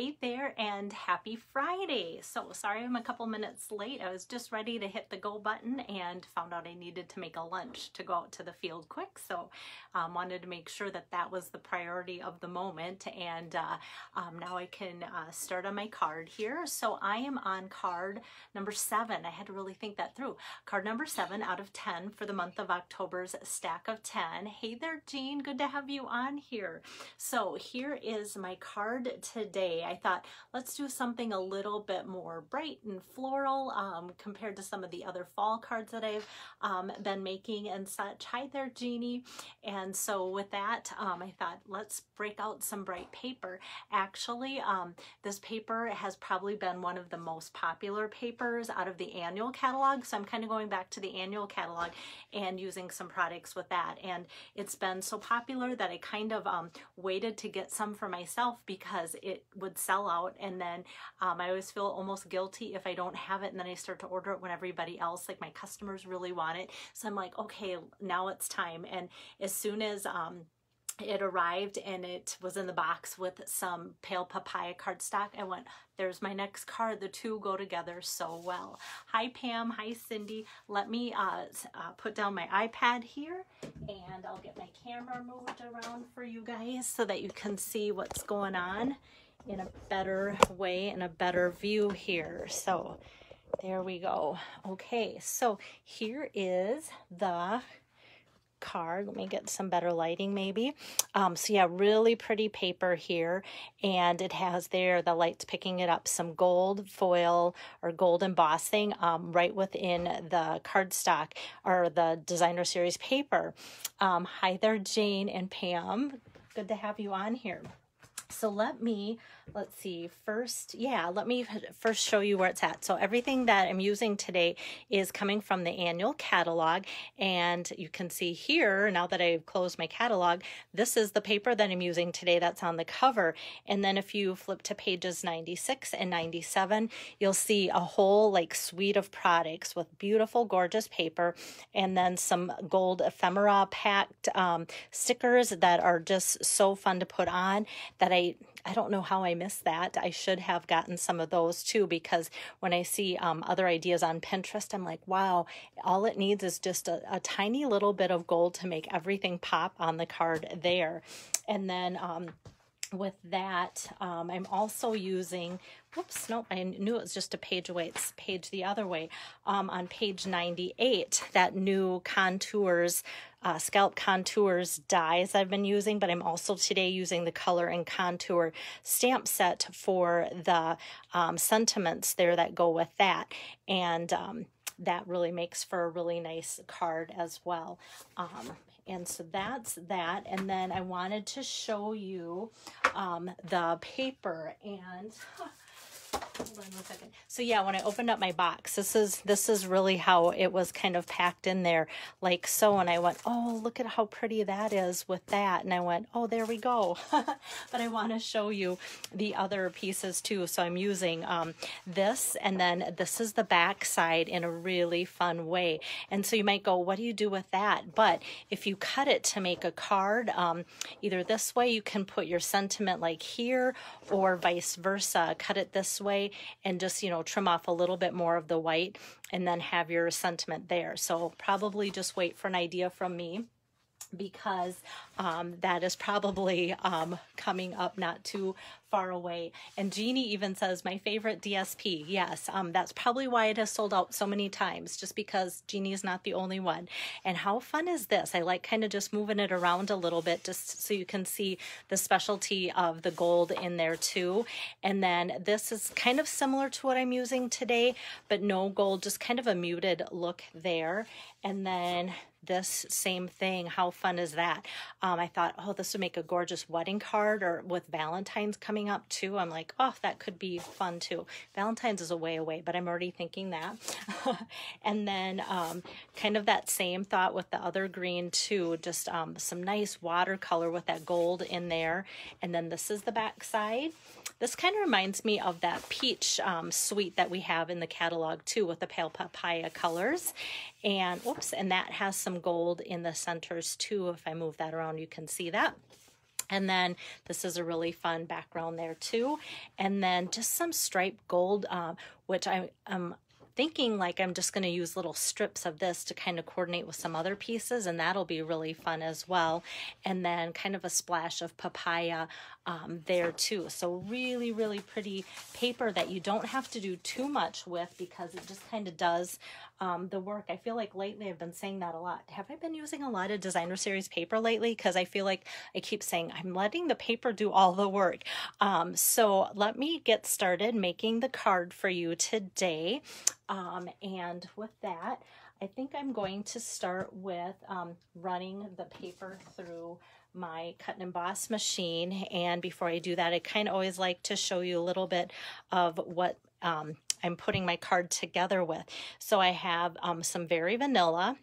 Hey there and happy Friday. So sorry I'm a couple minutes late. I was just ready to hit the go button and found out I needed to make a lunch to go out to the field quick. So wanted to make sure that that was the priority of the moment, and now I can start on my card here. So I am on card number 7. I had to really think that through. Card number 7 out of 10 for the month of October's stack of 10. Hey there, Jean. Good to have you on here. So here is my card today. I thought let's do something a little bit more bright and floral compared to some of the other fall cards that I've been making and such. Hi there, Jeannie. And so with that, I thought let's break out some bright paper. Actually, this paper has probably been one of the most popular papers out of the annual catalog. So I'm kind of going back to the annual catalog and using some products with that. And it's been so popular that I kind of waited to get some for myself because it would sell out, and then I always feel almost guilty if I don't have it, and then I start to order it when everybody else, like my customers, really want it. So I'm like, okay, now it's time. And as soon as it arrived and it was in the box with some pale papaya cardstock, I went, there's my next card. The two go together so well. Hi Pam, hi Cindy. Let me put down my iPad here and I'll get my camera moved around for you guys so that you can see what's going on in a better way and a better view here. So there we go. Okay, so here is the card. Let me get some better lighting maybe. So yeah, really pretty paper here, and it has there, the light's picking it up, some gold foil or gold embossing right within the cardstock or the designer series paper. Hi there, Jane and Pam. Good to have you on here. So let's see, let me first show you where it's at. So everything that I'm using today is coming from the annual catalog, and you can see here, now that I've closed my catalog, this is the paper that I'm using today that's on the cover. And then if you flip to pages 96 and 97, you'll see a whole like suite of products with beautiful, gorgeous paper, and then some gold ephemera packed stickers that are just so fun to put on that I don't know how I missed that. I should have gotten some of those too, because when I see other ideas on Pinterest, I'm like, wow, all it needs is just a tiny little bit of gold to make everything pop on the card there. And then with that, I'm also using, whoops, nope, I knew it was just a page away. It's page the other way. On page 98, that new contours, scalp contours dies I've been using, but I'm also today using the color and contour stamp set for the sentiments there that go with that. And that really makes for a really nice card as well. And so that's that. And then I wanted to show you the paper, and hold on 1 second. So yeah, when I opened up my box, this is really how it was kind of packed in there, like so. And I went, oh, look at how pretty that is with that. And I went, oh, there we go. But I want to show you the other pieces too. So I'm using this, and then this is the back side in a really fun way. And so you might go, what do you do with that? But if you cut it to make a card, either this way, you can put your sentiment like here, or vice versa, cut it this way and just, trim off a little bit more of the white and then have your sentiment there. So probably just wait for an idea from me, because that is probably coming up not too far away. And Jeannie even says, my favorite DSP. Yes, that's probably why it has sold out so many times, just because Jeannie is not the only one. And how fun is this? I like kind of just moving it around a little bit just so you can see the specialty of the gold in there too. And then this is kind of similar to what I'm using today, but no gold, just kind of a muted look there. And then this same thing, how fun is that? I thought, oh, this would make a gorgeous wedding card, or with Valentine's coming up too. I'm like, oh, that could be fun too. Valentine's is a way away, but I'm already thinking that. And then kind of that same thought with the other green too, just some nice watercolor with that gold in there. And then this is the back side. This kind of reminds me of that peach suite that we have in the catalog too, with the pale papaya colors. And whoops, and that has some gold in the centers too. If I move that around, you can see that. And then this is a really fun background there too. And then just some striped gold, which I'm thinking like I'm just going to use little strips of this to kind of coordinate with some other pieces, and that'll be really fun as well. And then kind of a splash of papaya there too. So really, really pretty paper that you don't have to do too much with, because it just kind of does the work. I feel like lately I've been saying that a lot. Have I been using a lot of Designer Series paper lately? Because I feel like I keep saying I'm letting the paper do all the work. So let me get started making the card for you today. And with that, I think I'm going to start with running the paper through my cut and emboss machine. And before I do that, I kind of always like to show you a little bit of what I'm putting my card together with. So I have some Very Vanilla.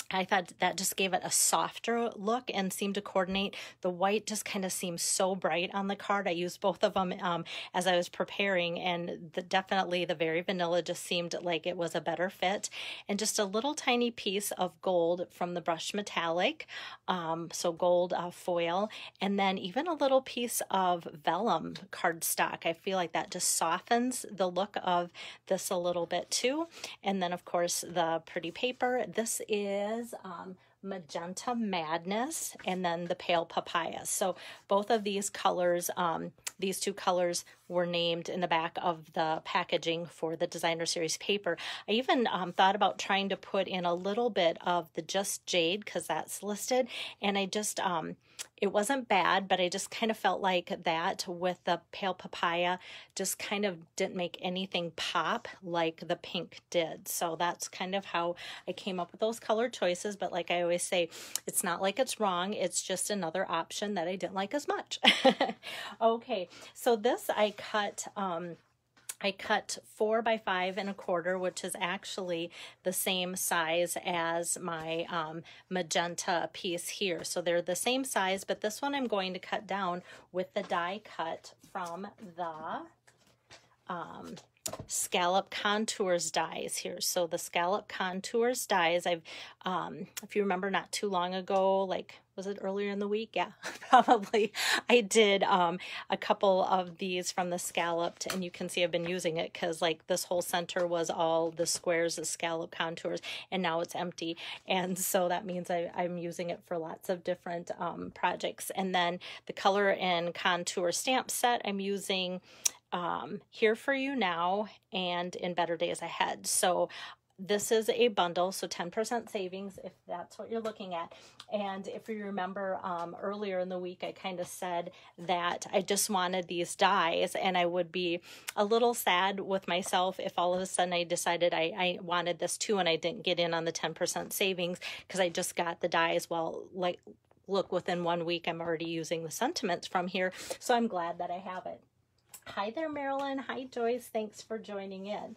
I thought that just gave it a softer look and seemed to coordinate. The white just kind of seems so bright on the card. I used both of them as I was preparing, and definitely the Very Vanilla just seemed like it was a better fit. And just a little tiny piece of gold from the Brush Metallic, so gold foil, and then even a little piece of vellum cardstock. I feel like that just softens the look of this a little bit too. And then of course the pretty paper. This is Magenta Madness, and then the Pale Papaya. So both of these colors, these two colors were named in the back of the packaging for the Designer Series paper. I even thought about trying to put in a little bit of the Just Jade, because that's listed, and I just it wasn't bad, but I just kind of felt like that with the Pale Papaya just kind of didn't make anything pop like the pink did. So that's kind of how I came up with those color choices. But like I always say, it's not like it's wrong. It's just another option that I didn't like as much. Okay, so this I cut 4 by 5 1/4, which is actually the same size as my magenta piece here. So they're the same size, but this one I'm going to cut down with the die cut from the Scallop Contours dies here. So the Scallop Contours dies, I've if you remember not too long ago, like was it earlier in the week? Yeah, probably. I did a couple of these from the Scalloped, and you can see I've been using it because like this whole center was all the squares of Scallop Contours, and now it's empty. And so that means I'm using it for lots of different projects. And then the Color and Contour stamp set I'm using Here For You Now and In Better Days Ahead. So this is a bundle, so 10% savings if that's what you're looking at. And if you remember earlier in the week, I kind of said that I just wanted these dies, and I would be a little sad with myself if all of a sudden I decided I wanted this too and I didn't get in on the 10% savings because I just got the dies. Well, like, look, within 1 week, I'm already using the sentiments from here, so I'm glad that I have it. Hi there, Marilyn. Hi, Joyce. Thanks for joining in.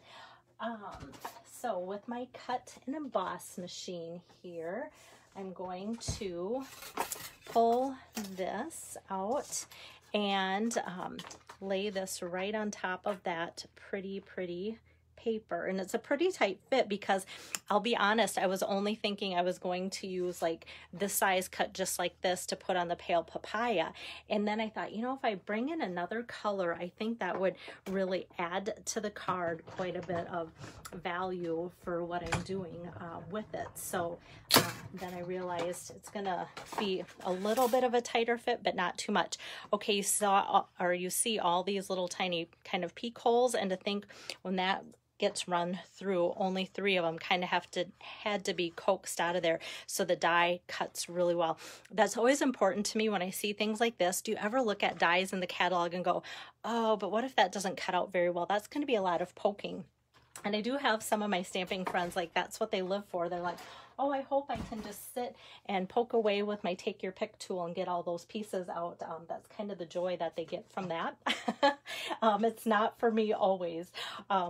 So with my cut and emboss machine here, I'm going to pull this out and lay this right on top of that pretty paper. And it's a pretty tight fit because I'll be honest, I was only thinking I was going to use like this size cut just like this to put on the Pale Papaya. And then I thought, you know, if I bring in another color, I think that would really add to the card quite a bit of value for what I'm doing with it. So then I realized it's gonna be a little bit of a tighter fit, but not too much. Okay, you saw, or you see all these little tiny kind of peek holes, and to think when that gets run through, only 3 of them kind of had to be coaxed out of there, so the die cuts really well. That's always important to me when I see things like this. Do you ever look at dies in the catalog and go, oh, but what if that doesn't cut out very well? That's going to be a lot of poking. And I do have some of my stamping friends, like that's what they live for. They're like, oh, I hope I can just sit and poke away with my take your pick tool and get all those pieces out. That's kind of the joy that they get from that. It's not for me always.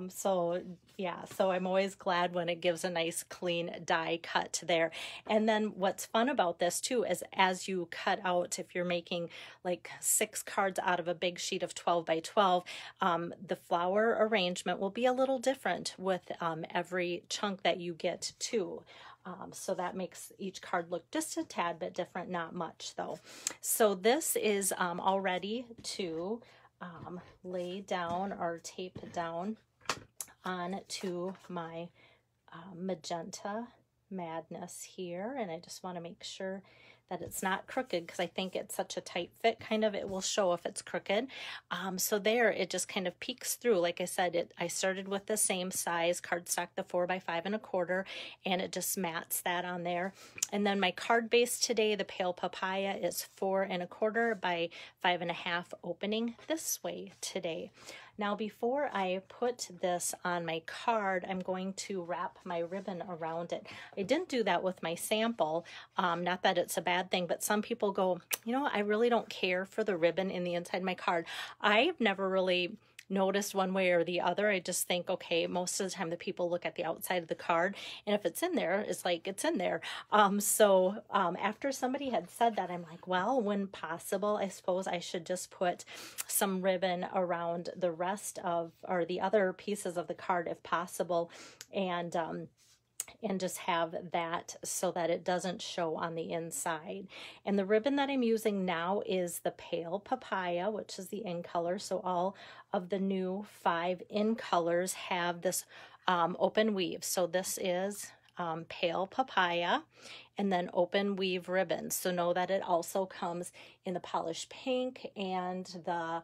So yeah, so I'm always glad when it gives a nice clean die cut there. And then what's fun about this too is as you cut out, if you're making like 6 cards out of a big sheet of 12 by 12, the flower arrangement will be a little different with every chunk that you get too. So that makes each card look just a tad bit different, not much though. So this is all ready to lay down or tape down onto my Magenta Madness here. And I just want to make sure that it's not crooked, because I think it's such a tight fit, kind of, it will show if it's crooked. So there, it just kind of peeks through. Like I said, I started with the same size cardstock, the 4x5 1/4, and it just mats that on there. And then my card base today, the Pale Papaya, is 4 1/4 by 5.5 opening this way today. Now, before I put this on my card, I'm going to wrap my ribbon around it. I didn't do that with my sample. Not that it's a bad thing, but some people go, you know, I really don't care for the ribbon in the inside of my card. I've never really noticed one way or the other. I just think, okay, most of the time the people look at the outside of the card, and if it's in there, it's like it's in there. After somebody had said that, I'm like, well, when possible, I suppose I should just put some ribbon around the rest of, or the other pieces of the card if possible, and just have that so that it doesn't show on the inside. And the ribbon that I'm using now is the Pale Papaya, which is the in color. So all of the new 5 in colors have this open weave. So this is Pale Papaya, and then open weave ribbons. So know that it also comes in the polished pink and the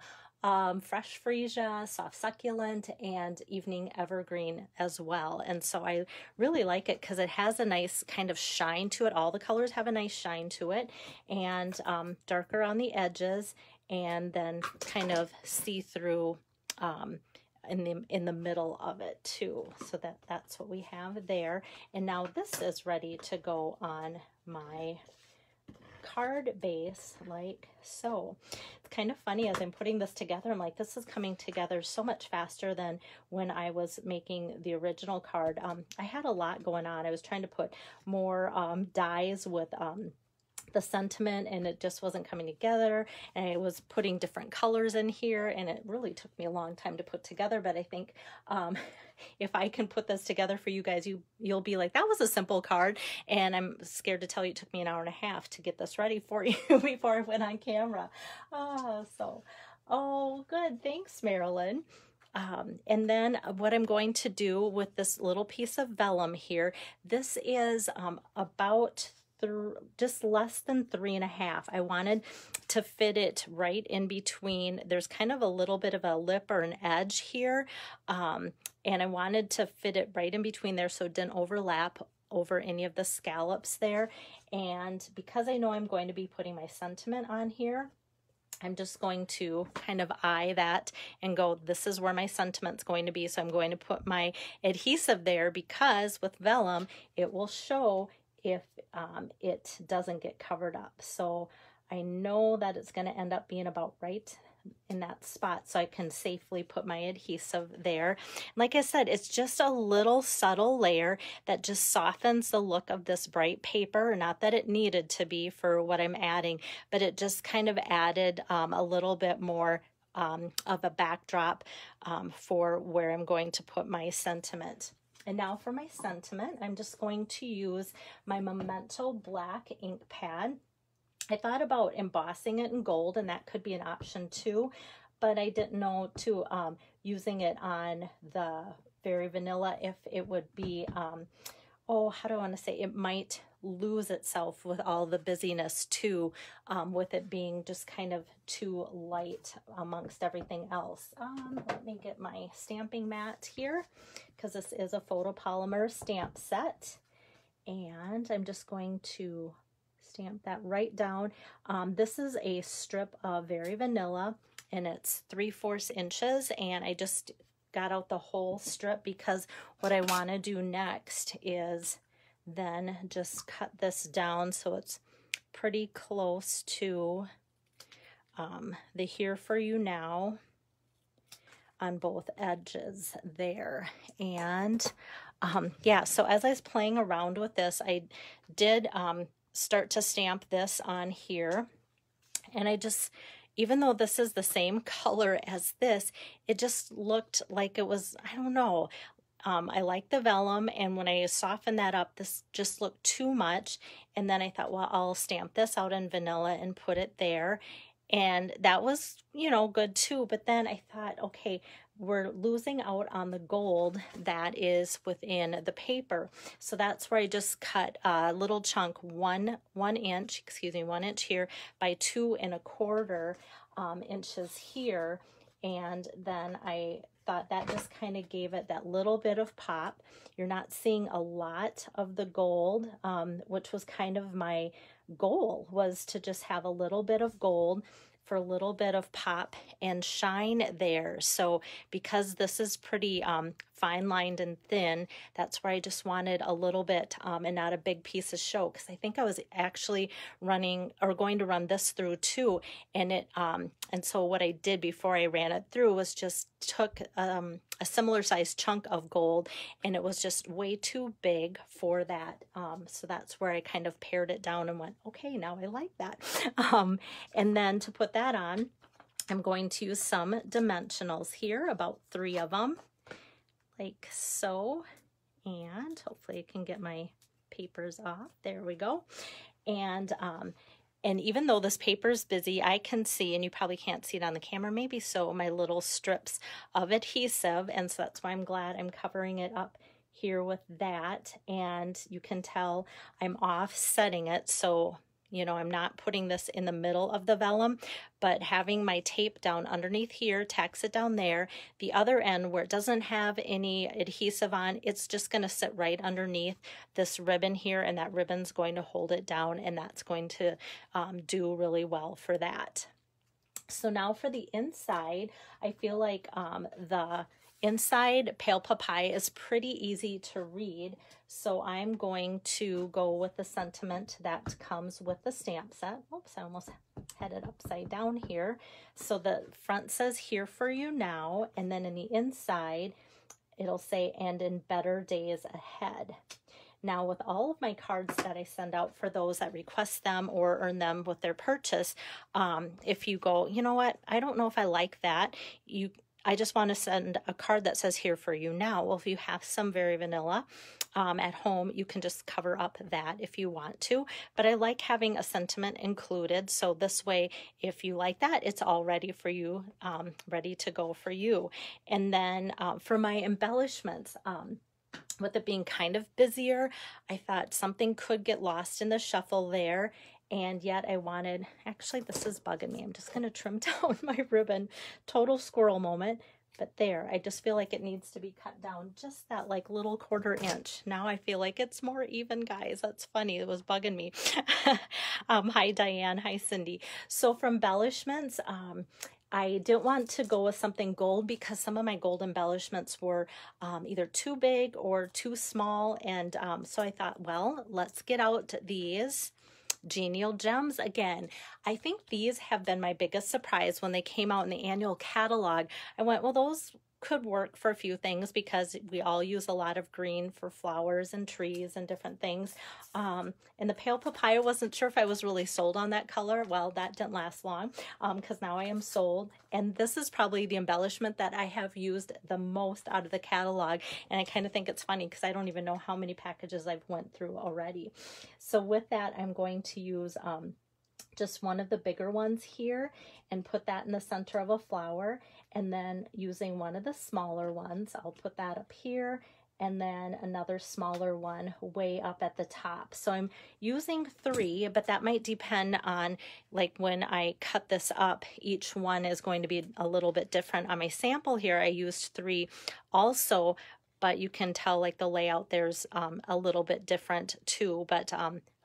fresh freesia, soft succulent, and evening evergreen as well. And so I really like it because it has a nice kind of shine to it. All the colors have a nice shine to it, and darker on the edges, and then kind of see-through in the middle of it too. So that's what we have there. And now this is ready to go on my card base like so. It's kind of funny as I'm putting this together, I'm like, this is coming together so much faster than when I was making the original card. I had a lot going on. I was trying to put more dies with the sentiment, and it just wasn't coming together, and I was putting different colors in here, and it really took me a long time to put together. But I think if I can put this together for you guys, you'll be like, that was a simple card. And I'm scared to tell you it took me an hour and a half to get this ready for you before I went on camera. Oh, good. Thanks, Marilyn. And then what I'm going to do with this little piece of vellum here, this is about just less than 3.5. I wanted to fit it right in between. There's kind of a little bit of a lip or an edge here, and I wanted to fit it right in between there so it didn't overlap over any of the scallops there. And because I know I'm going to be putting my sentiment on here, I'm just going to kind of eye that and go, this is where my sentiment's going to be. So I'm going to put my adhesive there, because with vellum, it will show if it doesn't get covered up. So I know that it's going to end up being about right in that spot, so I can safely put my adhesive there. Like I said, it's just a little subtle layer that just softens the look of this bright paper. Not that it needed to be for what I'm adding, but it just kind of added a little bit more of a backdrop for where I'm going to put my sentiment. And now for my sentiment, I'm just going to use my Memento black ink pad. I thought about embossing it in gold, and that could be an option too, but I didn't know to using it on the Very Vanilla if it would be, how do I want to say, it might lose itself with all the busyness too, with it being just kind of too light amongst everything else. Let me get my stamping mat here, because this is a photopolymer stamp set, and I'm just going to stamp that right down. This is a strip of Very Vanilla, and it's 3/4 inches, and I just got out the whole strip because what I want to do next is then just cut this down so it's pretty close to the Here For You Now on both edges there. And yeah, so as I was playing around with this, I did start to stamp this on here, and I just, even though this is the same color as this, it just looked like it was, I don't know, I like the vellum, and when I softened that up, this just looked too much. And then I thought, well, I'll stamp this out in vanilla and put it there. And that was, you know, good too. But then I thought, okay, we're losing out on the gold that is within the paper. So that's where I just cut a little chunk, one inch here by 2 1/4 inches here. And then I thought that just kind of gave it that little bit of pop. You're not seeing a lot of the gold, which was kind of my goal, was to just have a little bit of gold for a little bit of pop and shine there. So because this is pretty fine lined and thin, that's where I just wanted a little bit and not a big piece of show, because I think I was actually running or going to run this through too. And it and so what I did before I ran it through was just took a similar sized chunk of gold, and it was just way too big for that. So that's where I kind of pared it down and went, okay, now I like that. And then to put that on, I'm going to use some dimensionals here, about 3 of them, like so. And hopefully I can get my papers off. There we go. And even though this paper is busy, I can see, and you probably can't see it on the camera, maybe so, my little strips of adhesive. And so that's why I'm glad I'm covering it up here with that. And you can tell I'm offsetting it. So, you know, I'm not putting this in the middle of the vellum, but having my tape down underneath here, tacks it down there. The other end where it doesn't have any adhesive on, it's just going to sit right underneath this ribbon here, and that ribbon's going to hold it down, and that's going to do really well for that. So now for the inside, I feel like the inside Pale Papaya is pretty easy to read, so I'm going to go with the sentiment that comes with the stamp set. Oops, I almost had it upside down here. So the front says, "Here for you now," and then in the inside, it'll say, "And in better days ahead." Now, with all of my cards that I send out for those that request them or earn them with their purchase, if you go, you know what, I don't know if I like that, I just want to send a card that says, "Here for you now." Well, if you have some Very Vanilla at home, you can just cover up that if you want to. But I like having a sentiment included. So this way, if you like that, it's all ready for you, ready to go for you. And then for my embellishments, with it being kind of busier, I thought something could get lost in the shuffle there. And yet I wanted, actually this is bugging me, I'm just going to trim down my ribbon, total squirrel moment, but there, I just feel like it needs to be cut down just that like little 1/4 inch. Now I feel like it's more even, guys. That's funny, it was bugging me. Hi Diane, hi Cindy. So for embellishments, I didn't want to go with something gold because some of my gold embellishments were either too big or too small. And so I thought, well, let's get out these Genial Gems again. I think these have been my biggest surprise when they came out in the annual catalog. I went, well, those could work for a few things because we all use a lot of green for flowers and trees and different things. And the Pale Papaya, wasn't sure if I was really sold on that color. Well, that didn't last long because now I am sold. And this is probably the embellishment that I have used the most out of the catalog. And I kind of think it's funny because I don't even know how many packages I've went through already. So with that, I'm going to use just one of the bigger ones here and put that in the center of a flower. And then using one of the smaller ones, I'll put that up here, and then another smaller one way up at the top. So I'm using 3, but that might depend on, like when I cut this up, each one is going to be a little bit different. On my sample here, I used 3 also, but you can tell like the layout there's a little bit different too, but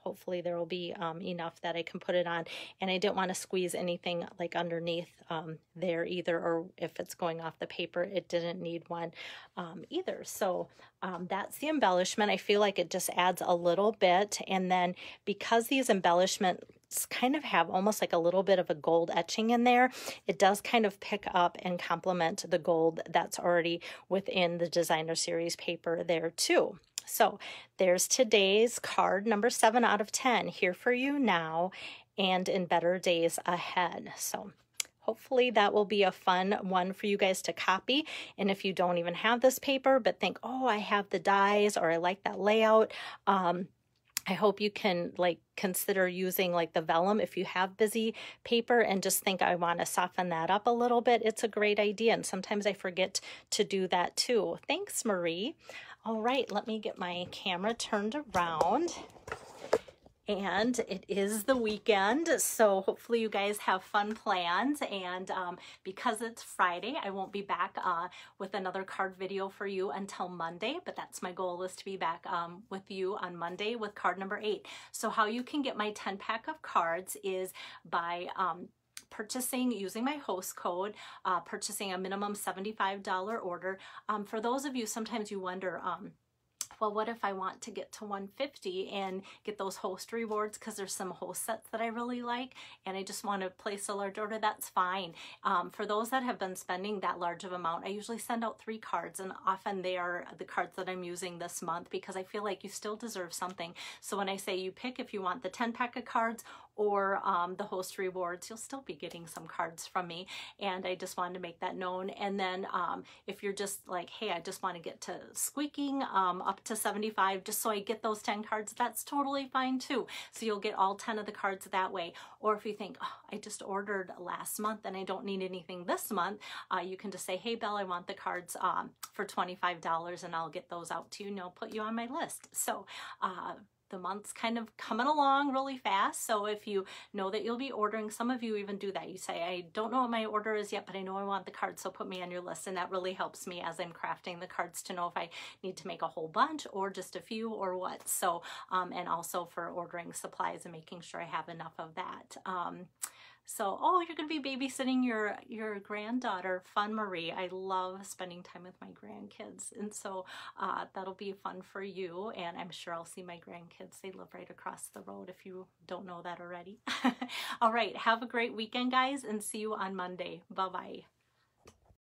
hopefully there will be enough that I can put it on. And I didn't want to squeeze anything like underneath there either, or if it's going off the paper, it didn't need one either. So that's the embellishment. I feel like it just adds a little bit. And then because these embellishments kind of have almost like a little bit of a gold etching in there, it does kind of pick up and complement the gold that's already within the designer series paper there too. So there's today's card, number 7 out of 10, Here for You Now and in Better Days Ahead. So hopefully that will be a fun one for you guys to copy. And if you don't even have this paper, but think, oh, I have the dies or I like that layout, I hope you can consider using the vellum if you have busy paper and just think I want to soften that up a little bit. It's a great idea. And sometimes I forget to do that too. Thanks, Marie. All right, let me get my camera turned around. And it is the weekend, so hopefully you guys have fun plans. And because it's Friday, I won't be back with another card video for you until Monday, but that's my goal, is to be back with you on Monday with card number 8. So how you can get my 10-pack of cards is by purchasing, using my host code, purchasing a minimum $75 order. For those of you, sometimes you wonder, well, what if I want to get to 150 and get those host rewards because there's some host sets that I really like and I just want to place a large order? That's fine. For those that have been spending that large of amount, I usually send out 3 cards, and often they are the cards that I'm using this month because I feel like you still deserve something. So when I say you pick if you want the 10-pack of cards or the host rewards, you'll still be getting some cards from me, and I just wanted to make that known. And then if you're just like, hey, I just want to get to squeaking up to 75 just so I get those 10 cards, that's totally fine too. So you'll get all 10 of the cards that way. Or if you think, oh, I just ordered last month and I don't need anything this month, you can just say, hey, Belle, I want the cards for $25 and I'll get those out to you and I'll put you on my list. So the month's kind of coming along really fast. So if you know that you'll be ordering, some of you even do that. You say, I don't know what my order is yet, but I know I want the cards, so put me on your list. And that really helps me as I'm crafting the cards to know if I need to make a whole bunch or just a few or what. So, and also for ordering supplies and making sure I have enough of that. So, oh, you're going to be babysitting your granddaughter. Fun, Marie. I love spending time with my grandkids. And so that'll be fun for you. And I'm sure I'll see my grandkids. They live right across the road if you don't know that already. All right. Have a great weekend, guys, and see you on Monday. Bye-bye.